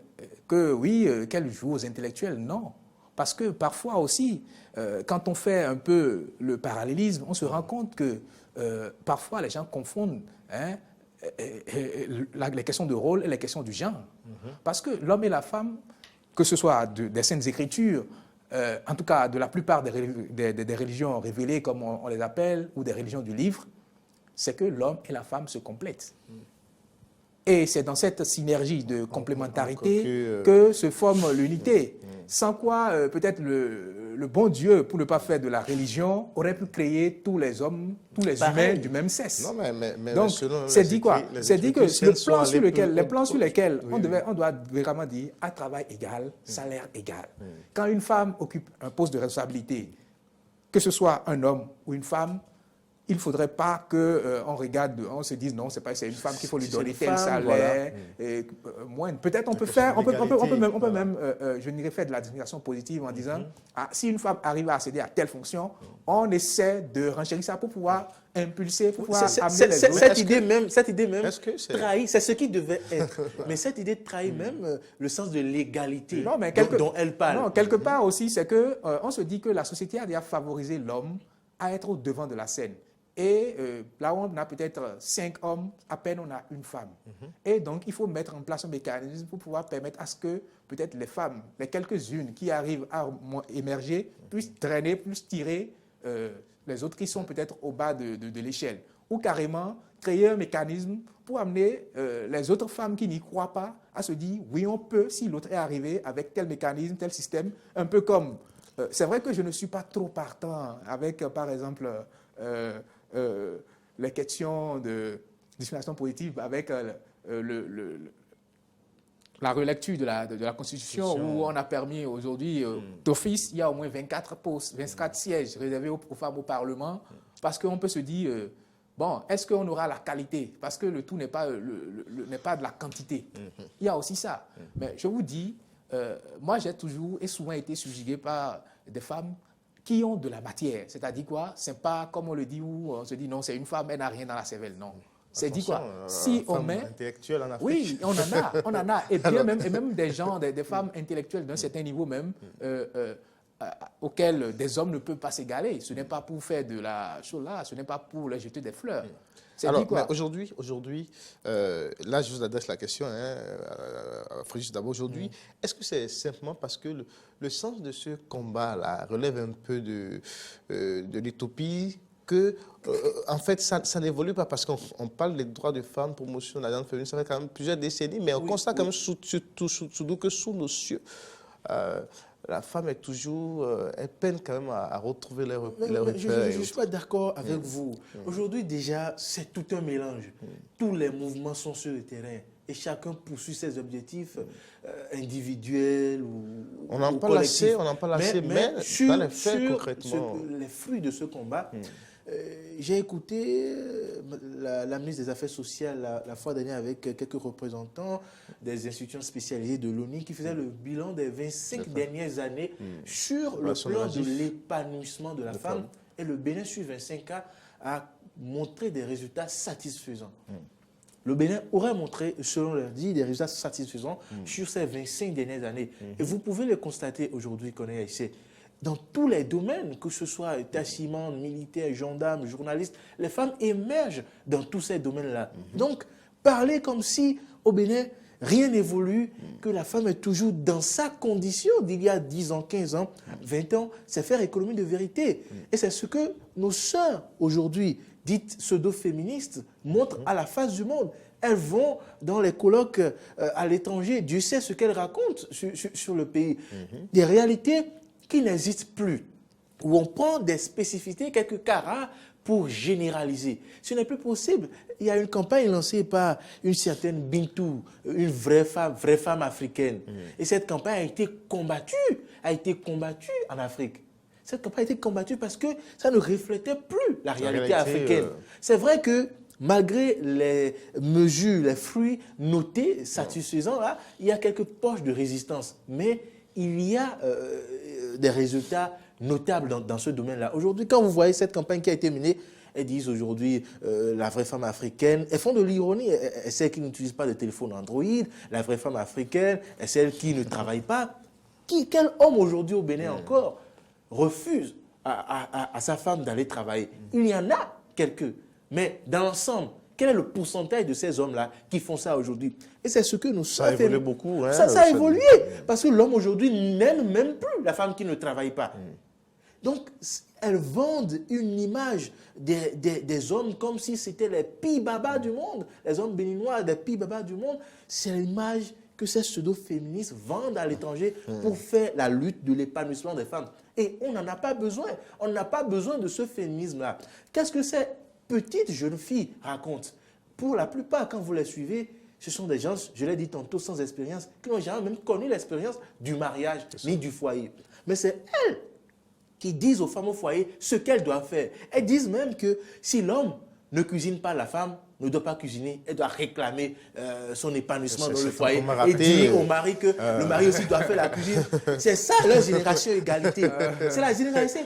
jouent aux intellectuels, non. Parce que parfois aussi, quand on fait un peu le parallélisme, on se rend compte que parfois les gens confondent les questions de rôle et les questions du genre. Parce que l'homme et la femme, que ce soit des Saintes Écritures, en tout cas de la plupart des religions révélées, comme on les appelle, ou des religions du livre, c'est que l'homme et la femme se complètent. Et c'est dans cette synergie de complémentarité que se forme l'unité. Sans quoi, peut-être le bon Dieu, pour ne pas faire de la religion, aurait pu créer tous les hommes, tous les humains du même sexe. Non, mais donc, c'est dit quoi? C'est dit que les plans sur lesquels on doit vraiment dire à travail égal, salaire égal. Quand une femme occupe un poste de responsabilité, que ce soit un homme ou une femme, il ne faudrait pas qu'on regarde, on se dise non, c'est une femme qu'il faut lui donner tel salaire, moins. Peut-être on peut même, je dirais, faire de la discrimination positive en disant, si une femme arrive à accéder à telle fonction, on essaie de renchérir ça pour pouvoir impulser, pour pouvoir amener les autres. Cette idée même trahit, c'est ce qui devait être. Mais cette idée trahit même le sens de l'égalité dont elle parle. Non, quelque part aussi, c'est qu'on se dit que la société a déjà favorisé l'homme à être au devant de la scène. Et là où on a peut-être 5 hommes, à peine on a une femme. Et donc, il faut mettre en place un mécanisme pour pouvoir permettre à ce que peut-être les femmes, les quelques-unes qui arrivent à émerger, puissent traîner, puissent tirer les autres qui sont peut-être au bas de l'échelle. Ou carrément créer un mécanisme pour amener les autres femmes qui n'y croient pas à se dire, oui, on peut, si l'autre est arrivé avec tel mécanisme, tel système, un peu comme... c'est vrai que je ne suis pas trop partant avec, par exemple... les questions de discrimination positive avec la relecture de la Constitution où on a permis aujourd'hui, d'office, il y a au moins 24 postes, 24 sièges réservés aux femmes au Parlement, parce qu'on peut se dire, bon, est-ce qu'on aura la qualité? Parce que le tout n'est pas de la quantité. Il y a aussi ça. Mais je vous dis, moi j'ai toujours et souvent été subjugué par des femmes qui ont de la matière. C'est-à-dire quoi? C'est pas comme on le dit où on se dit non, c'est une femme, elle n'a rien dans la cervelle. Non. C'est dit quoi? Si on met... intellectuelle en Afrique. Oui, on en a. Et bien même des gens, des femmes intellectuelles d'un certain niveau même, auxquelles des hommes ne peuvent pas s'égaler. Ce n'est pas pour faire de la chose là, ce n'est pas pour leur jeter des fleurs. Alors, aujourd'hui, là, je vous adresse la question, Frédéric, d'abord, aujourd'hui, est-ce que c'est simplement parce que le sens de ce combat-là relève un peu de l'utopie que, en fait, ça n'évolue pas parce qu'on parle des droits de femmes, promotion de la gente féminine, ça fait quand même plusieurs décennies, mais on constate quand même surtout que sous nos cieux, la femme est toujours, elle peine quand même à retrouver les repères. Je ne suis pas d'accord avec vous. Aujourd'hui, déjà, c'est tout un mélange. Tous les mouvements sont sur le terrain et chacun poursuit ses objectifs individuels ou on n'en parle assez, mais dans les faits, concrètement. Les fruits de ce combat, j'ai écouté la ministre des Affaires sociales la fois dernière avec quelques représentants des institutions spécialisées de l'ONU qui faisaient le bilan des 25 dernières années sur le plan de l'épanouissement de la femme. Et le Bénin, sur 25 ans, a montré des résultats satisfaisants. Le Bénin aurait montré, selon leur dit, des résultats satisfaisants sur ces 25 dernières années. Et vous pouvez le constater aujourd'hui, qu'on est ici. Dans tous les domaines, que ce soit état civil, militaire, gendarme, journaliste, les femmes émergent dans tous ces domaines-là. Donc, parler comme si au Bénin, rien n'évolue, que la femme est toujours dans sa condition d'il y a 10 ans, 15 ans, 20 ans, c'est faire économie de vérité. Et c'est ce que nos sœurs, aujourd'hui, dites pseudo-féministes, montrent à la face du monde. Elles vont dans les colloques à l'étranger. Dieu sait ce qu'elles racontent sur le pays. Des réalités qui n'existent plus, où on prend des spécificités, quelques cas rares, pour généraliser. Ce n'est plus possible. Il y a une campagne lancée par une certaine Bintou, une vraie femme africaine. Et cette campagne a été combattue en Afrique. Cette campagne a été combattue parce que ça ne reflétait plus la réalité africaine. C'est vrai que malgré les mesures, les fruits notés, satisfaisants, là, il y a quelques poches de résistance. Mais il y a des résultats notables dans ce domaine-là. Aujourd'hui, quand vous voyez cette campagne qui a été menée, elles disent aujourd'hui la vraie femme africaine, elles font de l'ironie, celle qui n'utilise pas de téléphone Android, la vraie femme africaine, et celle qui ne travaille pas. Quel homme aujourd'hui au Bénin encore refuse à sa femme d'aller travailler? Il y en a quelques, mais dans l'ensemble, quel est le pourcentage de ces hommes-là qui font ça aujourd'hui? Et c'est ce que nous savons. Ça a évolué beaucoup. Hein, ça a évolué. Parce que l'homme aujourd'hui n'aime même plus la femme qui ne travaille pas. Donc, elles vendent une image des hommes comme si c'était les pis-babas du monde. Les hommes béninois, les pis-babas du monde. C'est l'image que ces pseudo-féministes vendent à l'étranger pour faire la lutte de l'épanouissement des femmes. Et on n'en a pas besoin. On n'a pas besoin de ce féminisme-là. Qu'est-ce que ces petites jeunes filles racontent? Pour la plupart, quand vous les suivez, ce sont des gens, je l'ai dit tantôt, sans expérience, qui n'ont jamais même connu l'expérience du mariage ni du foyer. Mais c'est elles qui disent aux femmes au foyer ce qu'elles doivent faire. Elles disent même que si l'homme ne cuisine pas, la femme ne doit pas cuisiner, elle doit réclamer son épanouissement dans le foyer et dire au mari que le mari aussi doit faire la cuisine. C'est ça leur génération égalité. C'est la génération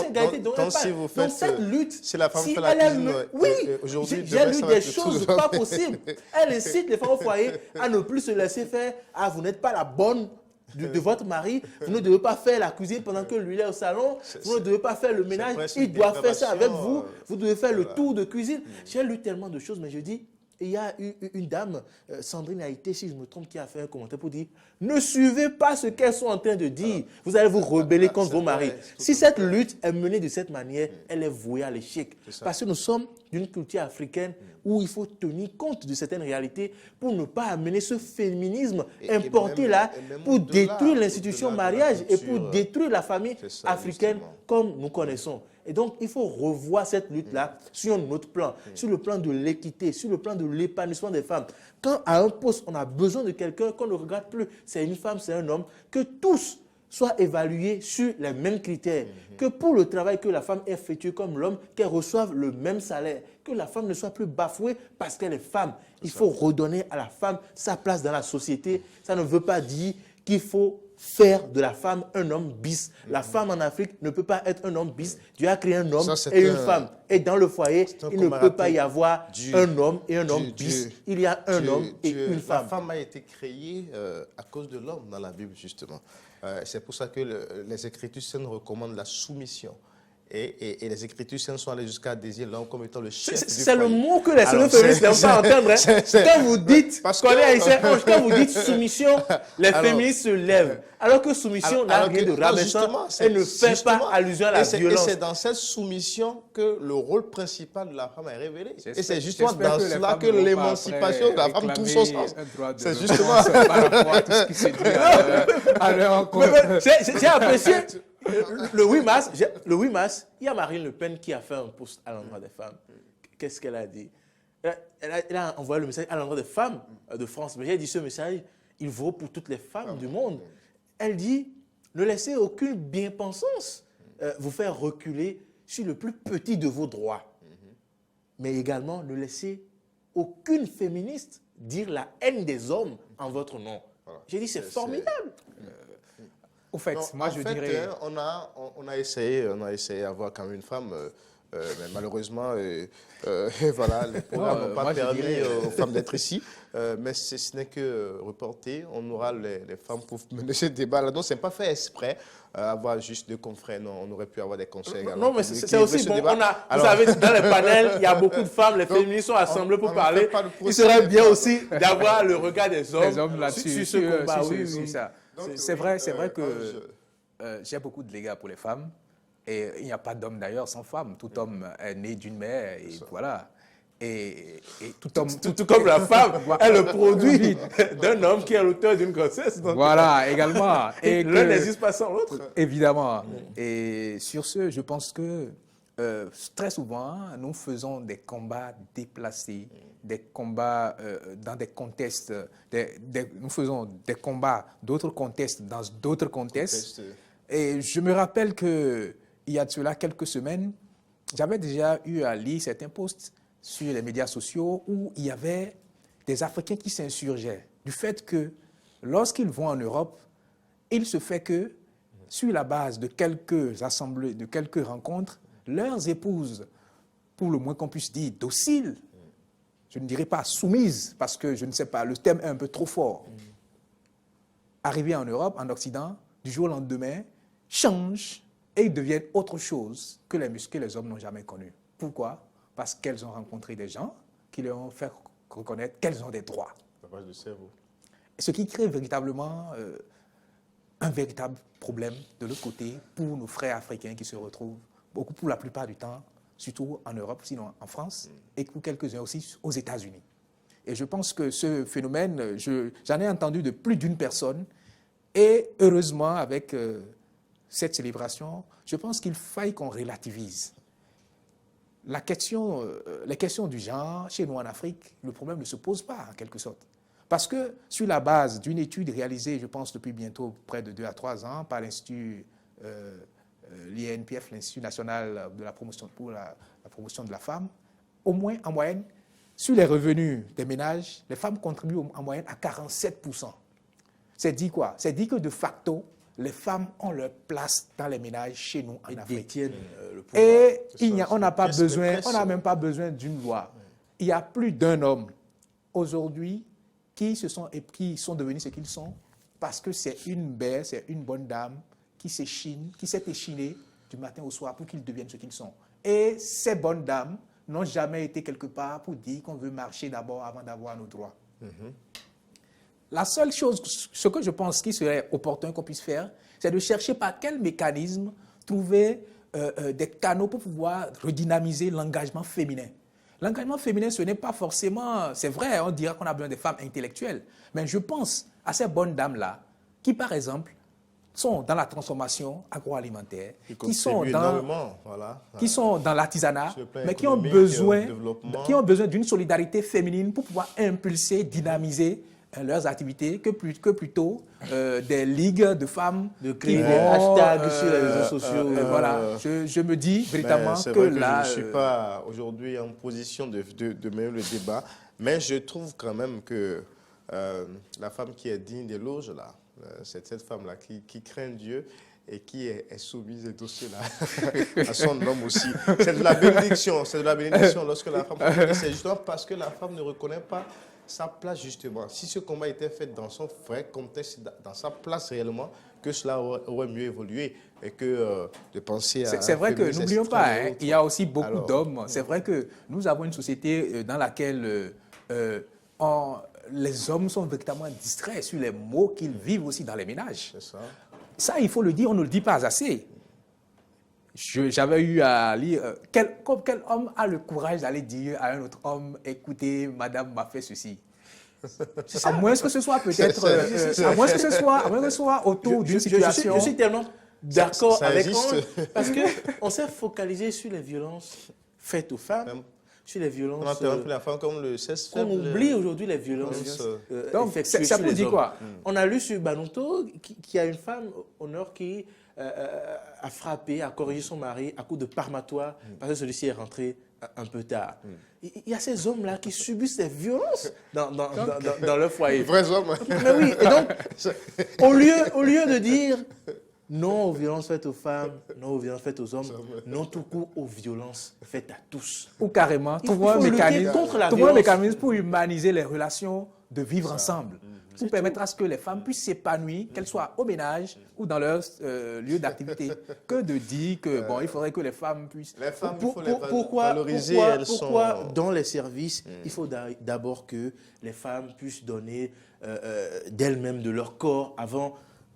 égalité. Donc cette lutte, si la femme fait la cuisine, oui, j'ai lu des choses pas possibles. Elle incite les femmes au foyer à ne plus se laisser faire. Ah, vous n'êtes pas la bonne de votre mari, vous ne devez pas faire la cuisine pendant que lui est au salon, vous ne devez pas faire le ménage, il doit faire ça avec vous, vous devez faire le tour de cuisine. J'ai lu tellement de choses, mais je dis, il y a eu une dame, Sandrine Haïté, si je me trompe, qui a fait un commentaire pour dire « Ne suivez pas ce qu'elles sont en train de dire, vous allez vous rebeller contre vos maris. » Si cette lutte est menée de cette manière, elle est vouée à l'échec. Parce que nous sommes d'une culture africaine où il faut tenir compte de certaines réalités pour ne pas amener ce féminisme importé là pour détruire l'institution mariage et pour détruire la famille africaine comme nous connaissons. Et donc, il faut revoir cette lutte-là sur un autre plan, sur le plan de l'équité, sur le plan de l'épanouissement des femmes. Quand à un poste, on a besoin de quelqu'un qu'on ne regarde plus, c'est une femme, c'est un homme, que tous soient évalués sur les mêmes critères, que pour le travail que la femme effectue comme l'homme, qu'elle reçoive le même salaire, que la femme ne soit plus bafouée parce qu'elle est femme. Il faut redonner à la femme sa place dans la société. Ça ne veut pas dire qu'il faut faire de la femme un homme bis. La femme en Afrique ne peut pas être un homme bis. Dieu a créé un homme et une femme. Et dans le foyer, il ne peut pas y avoir un homme et un homme bis. Il y a un homme et une femme. La femme a été créée à cause de l'homme dans la Bible, justement. C'est pour ça que les Écritures saintes recommandent la soumission. Et les Écritures saintes sont allées jusqu'à désigner l'homme comme étant le chef du foyer. C'est le mot que les féministes n'aiment pas entendre. Quand vous dites, quand vous dites soumission, les féministes se lèvent. Alors que soumission n'a rien de rabaissant, elle ne fait pas allusion à la violence. Et c'est dans cette soumission que le rôle principal de la femme est révélé. Et c'est justement dans cela que l'émancipation de la femme trouve son sens. C'est justement par rapport à tout ce qui s'est dit à leur encontre. J'ai apprécié. Le 8 mars, il y a Marine Le Pen qui a fait un post à l'endroit des femmes. Qu'est-ce qu'elle a dit? Elle a envoyé le message à l'endroit des femmes de France. Mais j'ai dit ce message, il vaut pour toutes les femmes du monde. Elle dit, ne laissez aucune bien-pensance vous faire reculer sur le plus petit de vos droits. Mais également, ne laissez aucune féministe dire la haine des hommes en votre nom. Voilà. J'ai dit, c'est formidable. Au fait, je dirais... On a essayé d'avoir quand même une femme, mais malheureusement, voilà, les programmes n'ont pas permis aux femmes d'être ici. Mais ce n'est que reporté. On aura les femmes pour mener ce débat. Donc, ce n'est pas fait exprès, avoir juste deux confrères. Non, on aurait pu avoir des conseils. Non, mais c'est aussi bon. Vous savez, dans les panels, il y a beaucoup de femmes. Les féministes sont assemblées pour parler. Il serait bien aussi d'avoir le regard des hommes sur ce combat. Oui, ça. C'est vrai que j'ai beaucoup de dégâts pour les femmes. Et il n'y a pas d'homme d'ailleurs sans femme. Tout homme est né d'une mère et voilà. Et tout homme... Tout comme la femme est le produit d'un homme qui est l'auteur d'une grossesse. Donc voilà, également. Et l'un n'existe pas sans l'autre. Évidemment. Et sur ce, je pense que très souvent, nous faisons des combats déplacés, des combats dans des contextes, nous faisons des combats d'autres contextes dans d'autres contextes. Et je me rappelle qu'il y a de cela quelques semaines, j'avais déjà eu à lire certains posts sur les médias sociaux où il y avait des Africains qui s'insurgeaient du fait que lorsqu'ils vont en Europe, il se fait que, sur la base de quelques assemblées, de quelques rencontres, leurs épouses, pour le moins qu'on puisse dire dociles, je ne dirais pas soumises, parce que je ne sais pas, le terme est un peu trop fort, arrivés en Europe, en Occident, du jour au lendemain, changent et ils deviennent autre chose que les hommes n'ont jamais connu. Pourquoi? Parce qu'elles ont rencontré des gens qui leur ont fait reconnaître qu'elles ont des droits. Lavage de cerveau. Ce qui crée véritablement un véritable problème de l'autre côté pour nos frères africains qui se retrouvent beaucoup, pour la plupart du temps, surtout en Europe, sinon en France, et pour quelques-uns aussi aux États-Unis. Et je pense que ce phénomène, j'en ai entendu de plus d'une personne, et heureusement, avec cette célébration, je pense qu'il faille qu'on relativise. Les questions du genre, chez nous en Afrique, le problème ne se pose pas, en quelque sorte. Parce que sur la base d'une étude réalisée, je pense, depuis bientôt près de 2 à 3 ans, par l'Institut, l'INPF, l'Institut national de la promotion, pour la promotion de la femme, au moins, en moyenne, sur les revenus des ménages, les femmes contribuent en moyenne à 47%. C'est dit quoi? C'est dit que de facto, les femmes ont leur place dans les ménages chez nous en Afrique. Le pouvoir. Et on n'a même pas besoin d'une loi. Il y a plus d'un homme aujourd'hui qui sont devenus ce qu'ils sont parce que c'est une belle, c'est une bonne dame qui s'est échinée du matin au soir pour qu'ils deviennent ce qu'ils sont. Et ces bonnes dames n'ont jamais été quelque part pour dire qu'on veut marcher d'abord avant d'avoir nos droits. La seule chose, ce que je pense qui serait opportun qu'on puisse faire, c'est de chercher par quel mécanisme trouver des canaux pour pouvoir redynamiser l'engagement féminin. L'engagement féminin, ce n'est pas forcément... C'est vrai, on dira qu'on a besoin des femmes intellectuelles, mais je pense à ces bonnes dames-là qui, par exemple, sont dans la transformation agroalimentaire, qui sont dans l'artisanat, mais qui ont besoin d'une solidarité féminine pour pouvoir impulser, dynamiser leurs activités que plutôt des ligues de femmes de créer des hashtags sur les réseaux sociaux. Voilà, je me dis véritablement que là... Je ne suis pas aujourd'hui en position de mener le débat, mais je trouve quand même que la femme qui est digne d'éloge, là, c'est cette femme-là qui craint Dieu et qui est soumise et docile à son homme aussi. C'est de la bénédiction, lorsque la femme... C'est justement parce que la femme ne reconnaît pas sa place justement. Si ce combat était fait dans son vrai contexte, dans sa place réellement, que cela aurait mieux évolué et que de penser à... C'est vrai que, n'oublions pas, il y a aussi beaucoup d'hommes. C'est vrai que nous avons une société dans laquelle les hommes sont véritablement distraits sur les maux qu'ils vivent aussi dans les ménages. C'est ça. Ça, il faut le dire, on ne le dit pas assez. J'avais eu à lire, quel homme a le courage d'aller dire à un autre homme, écoutez, madame m'a fait ceci. À moins que ce soit peut-être, à moins que ce soit autour d'une situation. Je suis tellement d'accord avec Ange, parce qu'on s'est focalisé sur les violences faites aux femmes, sur les violences... On a interrompu la femme comme le cesse faible. On oublie aujourd'hui les violences donc, ça vous dit quoi? On a lu sur Banonto qu'il y a une femme au nord qui a frappé, a corrigé son mari à coup de parmatoire parce que celui-ci est rentré un peu tard. Il y a ces hommes-là qui subissent ces violences dans leur foyer. Vrais hommes. Mais oui, et donc, au lieu de dire non aux violences faites aux femmes, non aux violences faites aux hommes, non tout court aux violences faites à tous. Ou carrément, trouver un mécanisme pour humaniser les relations de vivre ensemble. Pour permettre à ce que les femmes puissent s'épanouir, qu'elles soient au ménage ou dans leur lieu d'activité, que de dire que il faudrait que les femmes puissent... Les femmes, il faut les valoriser. Pourquoi dans les services, il faut d'abord que les femmes puissent donner d'elles-mêmes, de leur corps, avant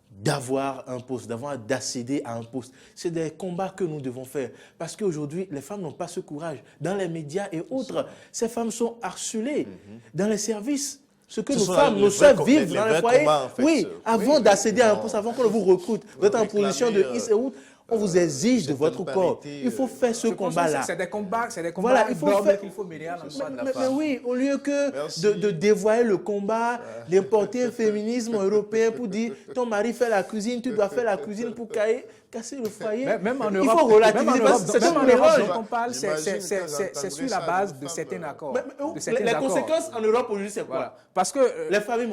d'avoir un poste, d'accéder à un poste. C'est des combats que nous devons faire. Parce qu'aujourd'hui, les femmes n'ont pas ce courage. Dans les médias et autres, ces femmes sont harcelées dans les services. Ce que nos femmes, nos soeurs vivent dans les foyers, oui, avant d'accéder à un poste, avant qu'on ne vous recrute, vous êtes en position de X et autres, on vous exige de votre corps. Il faut faire ce combat-là. C'est des combats voilà, qu'il faut mener à l'endroit de la femme. Mais oui, au lieu que de dévoyer le combat, d'importer un féminisme européen pour dire ton mari fait la cuisine, tu dois faire la cuisine pour casser le foyer. Même en Europe, il faut relativiser. C'est en Europe dont on parle, c'est sur la base de certains accords. Les conséquences en Europe aujourd'hui, c'est quoi? Parce que les familles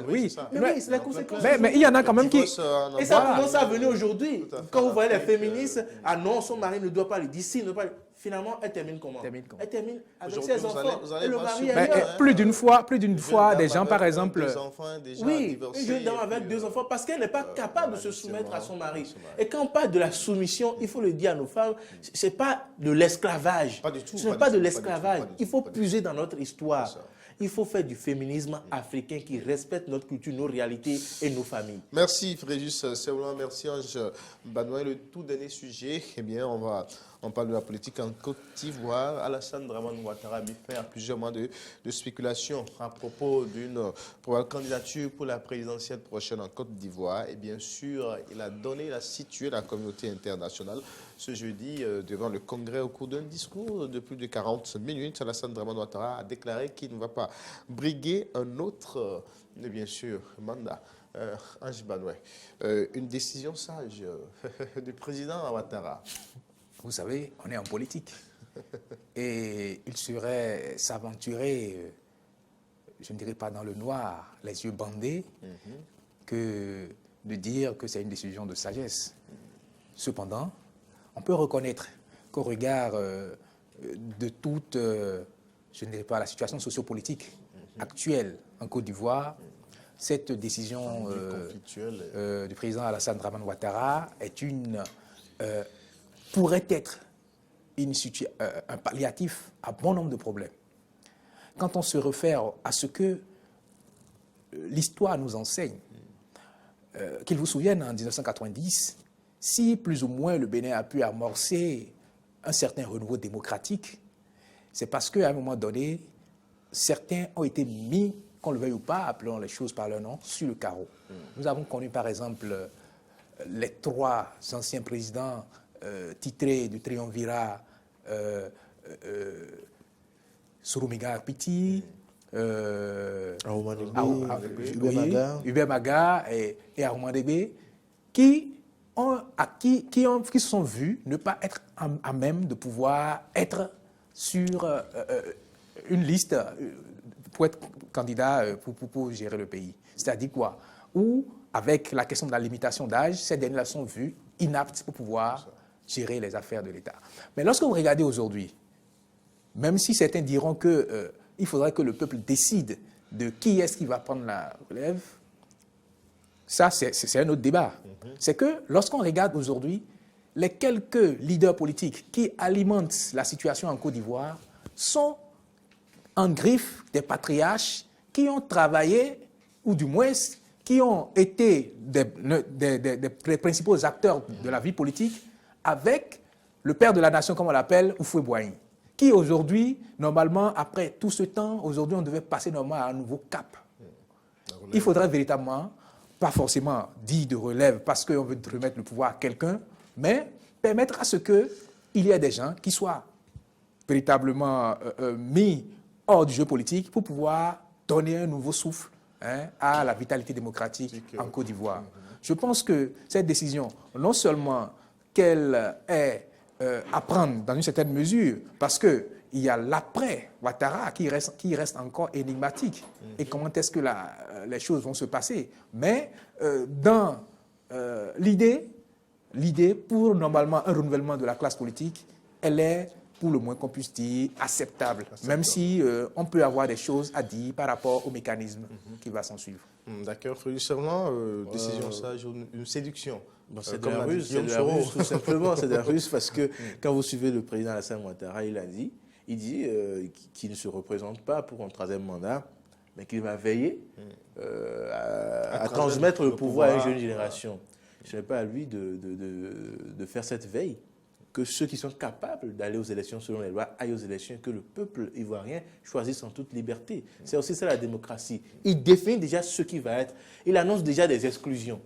oui, c'est la conséquence. Mais il y en a quand même qui... Et ça commence à venir aujourd'hui. Quand vous voyez les féministes, ah non, son mari ne doit pas le dire, si, ne doit pas le... Finalement, elle termine comment? Elle termine avec ses enfants. Et le mari ailleurs. Plus d'une fois, des gens, par exemple... Oui, une jeune dame avec 2 enfants, parce qu'elle n'est pas capable de se soumettre à son mari. Et quand on parle de la soumission, il faut le dire à nos femmes, ce n'est pas de l'esclavage. Ce n'est pas de l'esclavage. Il faut puiser dans notre histoire. Il faut faire du féminisme africain qui respecte notre culture, nos réalités et nos familles. Merci Fréjus Seoula, merci Ange Banoy. Le tout dernier sujet, eh bien, on parle de la politique en Côte d'Ivoire. Alassane Dramane Ouattara a mis fin à plusieurs mois de spéculation à propos d'une probable candidature pour la présidentielle prochaine en Côte d'Ivoire. Et bien sûr, il a situé la communauté internationale ce jeudi devant le Congrès au cours d'un discours de plus de 40 minutes. Alassane Dramane Ouattara a déclaré qu'il ne va pas briguer un autre, bien sûr, mandat. Ange Banoy, une décision sage du président Ouattara. Vous savez, on est en politique. Et il serait s'aventurer, je ne dirais pas dans le noir, les yeux bandés, que de dire que c'est une décision de sagesse. Cependant, on peut reconnaître qu'au regard de toute, je ne dirais pas, la situation sociopolitique actuelle en Côte d'Ivoire, cette décision du président Alassane Dramane Ouattara pourrait être un palliatif à bon nombre de problèmes. Quand on se réfère à ce que l'histoire nous enseigne, qu'il vous souvienne, en 1990, si plus ou moins le Bénin a pu amorcer un certain renouveau démocratique, c'est parce qu'à un moment donné, certains ont été mis, qu'on le veuille ou pas, appelons les choses par leur nom, sur le carreau. Nous avons connu par exemple les 3 anciens présidents titrés du triumvirat Souroumiga Piti, Hubert Maga et Armand Débé, qui se sont vus ne pas être à même de pouvoir être sur une liste pour être candidat pour gérer le pays. C'est-à-dire quoi? Ou avec la question de la limitation d'âge, ces derniers sont vus inaptes pour pouvoir gérer les affaires de l'État. Mais lorsque vous regardez aujourd'hui, même si certains diront qu'il il faudrait que le peuple décide de qui est-ce qui va prendre la relève. Ça, c'est un autre débat. C'est que lorsqu'on regarde aujourd'hui, les quelques leaders politiques qui alimentent la situation en Côte d'Ivoire sont en griffe des patriarches qui ont travaillé, ou du moins qui ont été des principaux acteurs de la vie politique avec le père de la nation, comme on l'appelle, Houphouët-Boigny, qui aujourd'hui, normalement, après tout ce temps, aujourd'hui, on devait passer normalement à un nouveau cap. Il faudrait véritablement, pas forcément dit de relève parce qu'on veut remettre le pouvoir à quelqu'un, mais permettre à ce qu'il y ait des gens qui soient véritablement mis hors du jeu politique pour pouvoir donner un nouveau souffle à la vitalité démocratique en Côte d'Ivoire. Je pense que cette décision, non seulement qu'elle est à prendre dans une certaine mesure, parce qu'il y a l'après Ouattara qui reste encore énigmatique, et comment est-ce que les choses vont se passer. Mais dans l'idée pour normalement un renouvellement de la classe politique, elle est, pour le moins qu'on puisse dire, acceptable. Même si on peut avoir des choses à dire par rapport au mécanisme qui va s'en suivre. D'accord, Frédéric Servan, décision sage, une séduction. Bon, c'est de la ruse, tout simplement. C'est de la ruse parce que quand vous suivez le président Alassane Ouattara, il dit qu'il ne se représente pas pour un troisième mandat, mais qu'il va veiller à transmettre le pouvoir à une jeune génération. Ce n'est pas à lui de faire cette veille, que ceux qui sont capables d'aller aux élections selon les lois aillent aux élections, que le peuple ivoirien choisisse en toute liberté. C'est aussi ça la démocratie. Il définit déjà ce qui va être. Il annonce déjà des exclusions.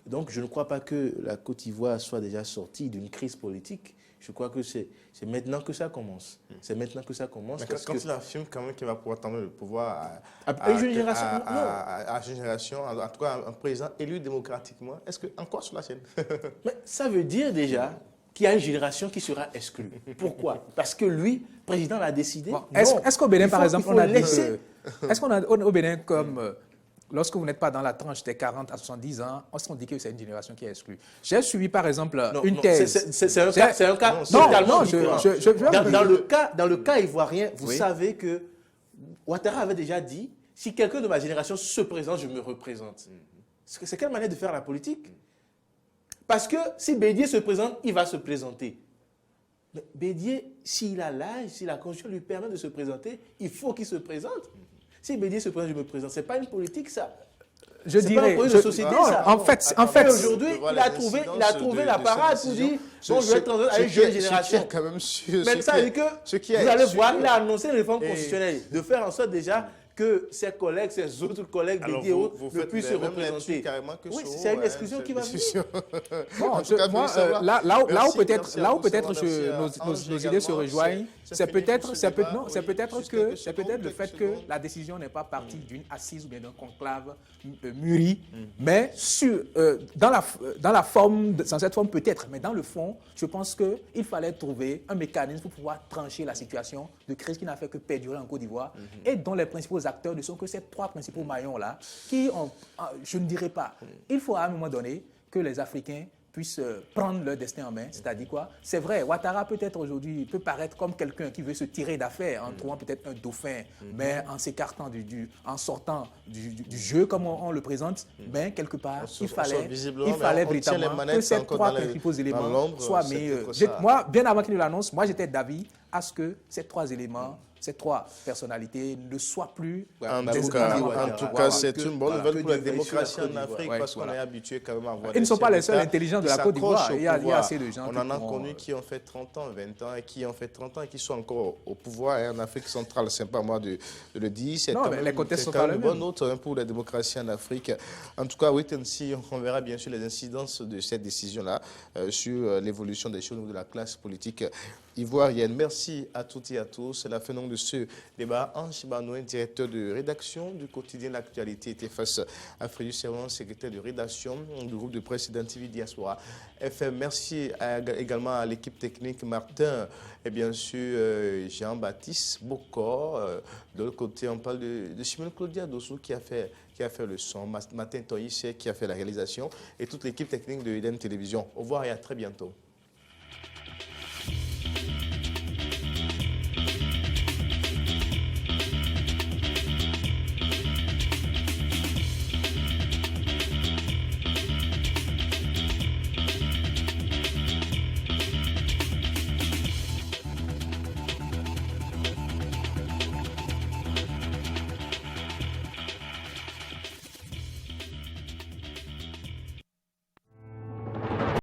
Donc je ne crois pas que la Côte d'Ivoire soit déjà sortie d'une crise politique. Je crois que c'est maintenant que ça commence. C'est maintenant que ça commence. Mais quand il affirme quand même qu'il va pouvoir tendre le pouvoir à une jeune génération, à une génération, en tout cas un président élu démocratiquement, est-ce que encore sur la chaîne? Mais ça veut dire déjà qu'il y a une génération qui sera exclue. Pourquoi? Parce que lui, président, l'a décidé. Bon, est-ce qu'au Bénin, par exemple, on a dit... Est-ce qu'on a au Bénin comme... Lorsque vous n'êtes pas dans la tranche des 40 à 70 ans, on dit que c'est une génération qui est exclue. J'ai suivi, par exemple, une thèse. C'est un cas totalement différent. Dans le cas ivoirien, vous savez que Ouattara avait déjà dit, si quelqu'un de ma génération se présente, je me représente. C'est quelle manière de faire la politique? Parce que si Bédier se présente, il va se présenter. Mais Bédier, s'il a l'âge, si la constitution lui permet de se présenter, il faut qu'il se présente. Si Bédier se présente, je me présente. Ce n'est pas une politique, ça. Je dirais. Pas un projet de société, ça. En fait, aujourd'hui, il a trouvé la parade pour dire bon, je vais être à une jeune génération. Mais ça veut dire que vous allez voir, il a annoncé une réforme constitutionnelle, de faire en sorte déjà que ses collègues, ses autres collègues Bédier ne puissent se représenter. Oui, c'est une exclusion qui va venir. Là où peut-être nos idées se rejoignent, c'est peut-être le fait que la décision n'est pas partie d'une assise ou bien d'un conclave mûri, mais dans cette forme peut-être, mais dans le fond, je pense qu'il fallait trouver un mécanisme pour pouvoir trancher la situation de crise qui n'a fait que perdurer en Côte d'Ivoire et dont les principaux acteurs ne sont que ces trois principaux maillons-là qui ont, je ne dirais pas, il faut à un moment donné que les Africains puissent prendre leur destin en main, c'est-à-dire quoi? C'est vrai, Ouattara peut-être aujourd'hui peut paraître comme quelqu'un qui veut se tirer d'affaire en trouvant peut-être un dauphin, mais en s'écartant en sortant du jeu comme on le présente, mais quelque part, il fallait véritablement que ces trois principaux éléments soient meilleurs. Moi, bien avant qu'il ne l'annonce, moi j'étais d'avis à ce que ces trois éléments, ces trois personnalités ne soient plus... En tout cas, c'est une bonne nouvelle pour la démocratie en Afrique parce qu'on est habitué quand même à voir... Ils ne sont pas les seuls intelligents de la Côte d'Ivoire. Il y a assez de gens on en a connu qui ont fait 30 ans, 20 ans et qui ont fait 30 ans et qui sont encore au pouvoir. En Afrique centrale, c'est pas moi de le dire. C'est quand même une bonne note pour la démocratie en Afrique. En tout cas, wait and see, on verra bien sûr les incidences de cette décision-là sur l'évolution des choses au niveau de la classe politique ivoirienne. Merci à toutes et à tous. C'est la fin de ce débat. Ange Banouin, directeur de rédaction du quotidien L'Actualité, était face à Frédéric Servan, secrétaire de rédaction du groupe de presse d'Antivi Diaspora FM. Merci également à l'équipe technique Martin et bien sûr Jean-Baptiste Bocor. De l'autre côté, on parle de Simone Claudia Dossou qui a fait le son, Martin Toyisse qui a fait la réalisation et toute l'équipe technique de Eden Télévision. Au revoir et à très bientôt.